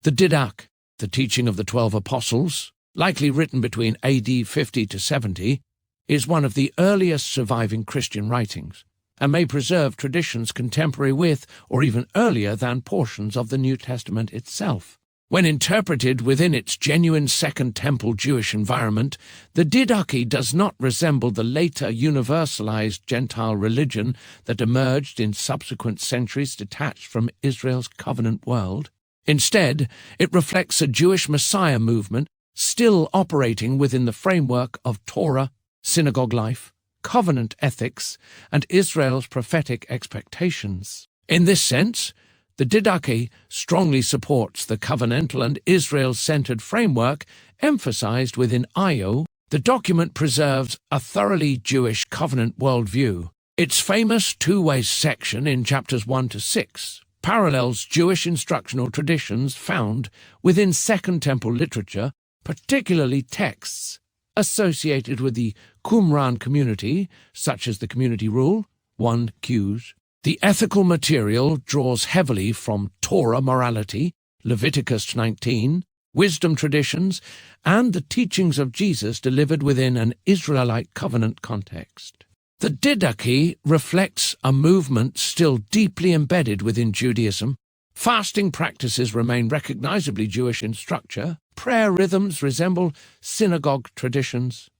The Didache, the teaching of the 12 apostles, likely written between AD 50 to 70, is one of the earliest surviving Christian writings, and may preserve traditions contemporary with, or even earlier than, portions of the New Testament itself. When interpreted within its genuine Second Temple Jewish environment, the Didache does not resemble the later universalized Gentile religion that emerged in subsequent centuries detached from Israel's covenant world. Instead, it reflects a Jewish Messiah movement still operating within the framework of Torah, synagogue life, covenant ethics, and Israel's prophetic expectations. In this sense, the Didache strongly supports the covenantal and Israel-centered framework emphasized within Io. The document preserves a thoroughly Jewish covenant worldview. Its famous two-way section in chapters 1 to 6 parallels Jewish instructional traditions found within Second Temple literature, particularly texts associated with the Qumran community, such as the community rule, 1 Qs. The ethical material draws heavily from Torah morality, Leviticus 19, wisdom traditions, and the teachings of Jesus delivered within an Israelite covenant context. The Didache reflects a movement still deeply embedded within Judaism. Fasting practices remain recognizably Jewish in structure. Prayer rhythms resemble synagogue traditions.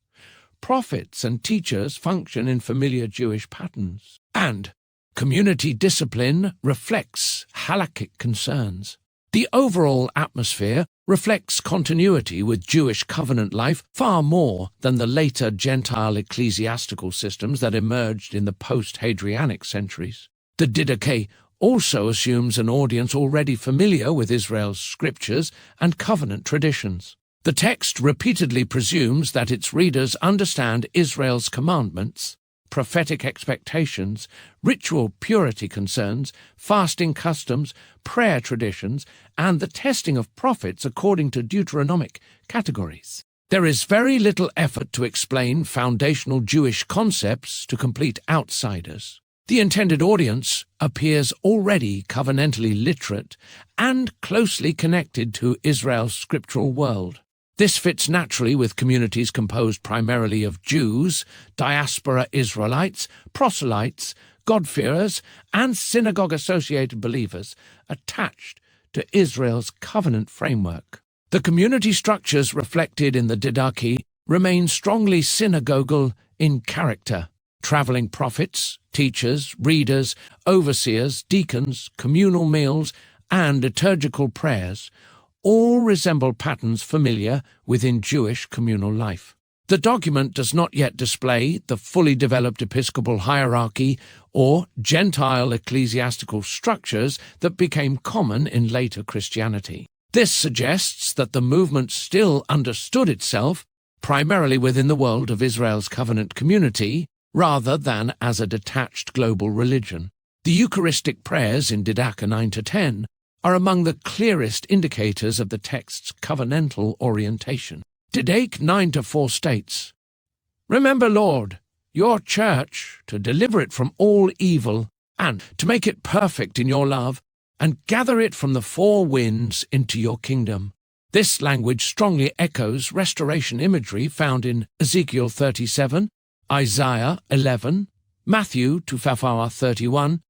Prophets and teachers function in familiar Jewish patterns. And community discipline reflects halakhic concerns. The overall atmosphere reflects continuity with Jewish covenant life far more than the later Gentile ecclesiastical systems that emerged in the post-Hadrianic centuries. The Didache also assumes an audience already familiar with Israel's scriptures and covenant traditions. The text repeatedly presumes that its readers understand Israel's commandments, prophetic expectations, ritual purity concerns, fasting customs, prayer traditions, and the testing of prophets according to Deuteronomic categories. There is very little effort to explain foundational Jewish concepts to complete outsiders. The intended audience appears already covenantally literate and closely connected to Israel's scriptural world. This fits naturally with communities composed primarily of Jews, diaspora Israelites, proselytes, God-fearers, and synagogue-associated believers attached to Israel's covenant framework. The community structures reflected in the Didache remain strongly synagogal in character. Traveling prophets, teachers, readers, overseers, deacons, communal meals, and liturgical prayers all resemble patterns familiar within Jewish communal life. The document does not yet display the fully developed episcopal hierarchy or Gentile ecclesiastical structures that became common in later Christianity. This suggests that the movement still understood itself primarily within the world of Israel's covenant community, rather than as a detached global religion. The Eucharistic prayers in Didache 9 to 10 are among the clearest indicators of the text's covenantal orientation. Didache 9 to 4 states, "Remember, Lord, your church, to deliver it from all evil, and to make it perfect in your love, and gather it from the four winds into your kingdom." This language strongly echoes restoration imagery found in Ezekiel 37, Isaiah 11, Matthew 2:31,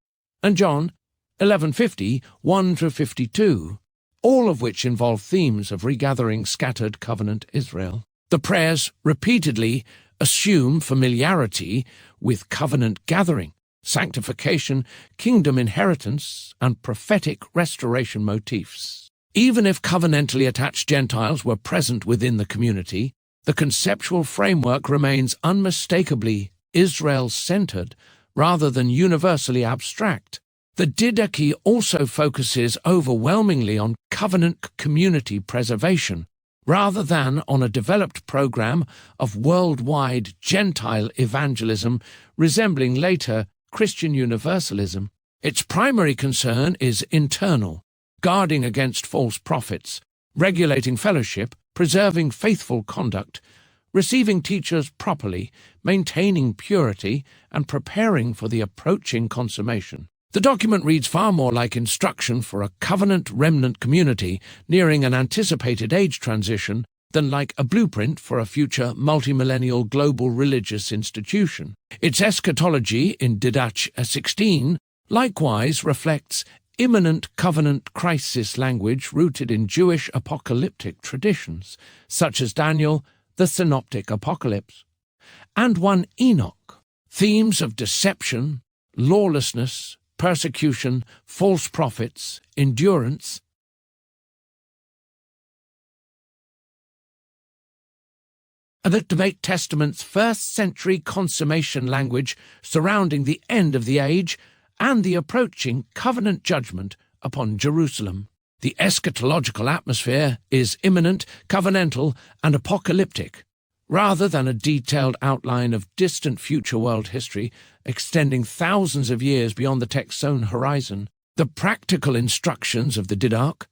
and John 11:50, 1-52, all of which involve themes of regathering scattered covenant Israel. The prayers repeatedly assume familiarity with covenant gathering, sanctification, kingdom inheritance, and prophetic restoration motifs. Even if covenantally attached Gentiles were present within the community, the conceptual framework remains unmistakably Israel-centered rather than universally abstract. The Didache also focuses overwhelmingly on covenant community preservation, rather than on a developed program of worldwide Gentile evangelism resembling later Christian universalism. Its primary concern is internal, guarding against false prophets, regulating fellowship, preserving faithful conduct, receiving teachers properly, maintaining purity, and preparing for the approaching consummation. The document reads far more like instruction for a covenant remnant community nearing an anticipated age transition than like a blueprint for a future multimillennial global religious institution. Its eschatology in Didache Is Io likewise reflects imminent covenant crisis language rooted in Jewish apocalyptic traditions, such as Daniel, the Synoptic Apocalypse, and 1 Enoch. Themes of deception, lawlessness, persecution, false prophets, endurance, and the Testament's first-century consummation language surrounding the end of the age and the approaching covenant judgment upon Jerusalem. The eschatological atmosphere is imminent, covenantal, and apocalyptic, rather than a detailed outline of distant future world history extending thousands of years beyond the text's own horizon. The practical instructions of the Didache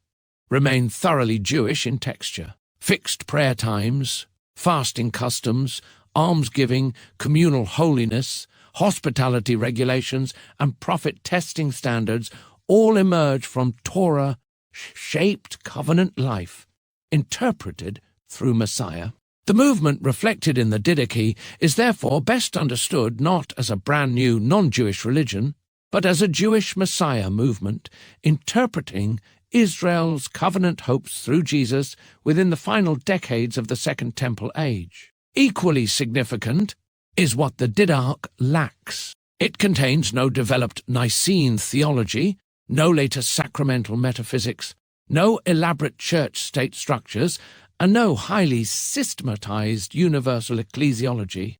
remain thoroughly Jewish in texture. Fixed prayer times, fasting customs, almsgiving, communal holiness, hospitality regulations, and prophet testing standards all emerge from Torah-shaped covenant life, interpreted through Messiah. The movement reflected in the Didache is therefore best understood not as a brand-new non-Jewish religion, but as a Jewish Messiah movement interpreting Israel's covenant hopes through Jesus within the final decades of the Second Temple Age. Equally significant is what the Didache lacks. It contains no developed Nicene theology, no later sacramental metaphysics, no elaborate church-state structures, and no highly systematized universal ecclesiology.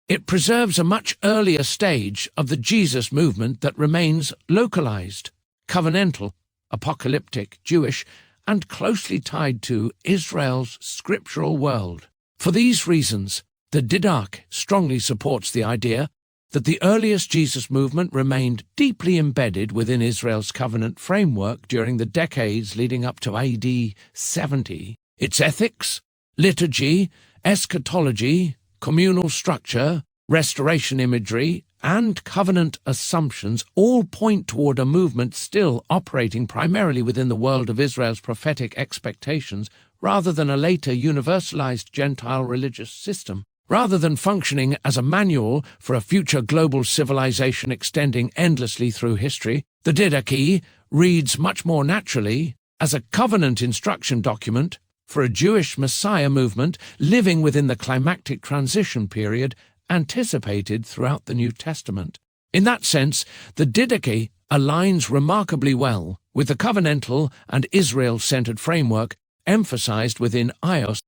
It preserves a much earlier stage of the Jesus movement that remains localized, covenantal, apocalyptic, Jewish, and closely tied to Israel's scriptural world. For these reasons, the Didache strongly supports the idea that the earliest Jesus movement remained deeply embedded within Israel's covenant framework during the decades leading up to AD 70. Its ethics, liturgy, eschatology, communal structure, restoration imagery, and covenant assumptions all point toward a movement still operating primarily within the world of Israel's prophetic expectations rather than a later universalized Gentile religious system. Rather than functioning as a manual for a future global civilization extending endlessly through history, the Didache reads much more naturally as a covenant instruction document for a Jewish Messiah movement living within the climactic transition period anticipated throughout the New Testament. In that sense, the Didache aligns remarkably well with the covenantal and Israel-centered framework emphasized within Ios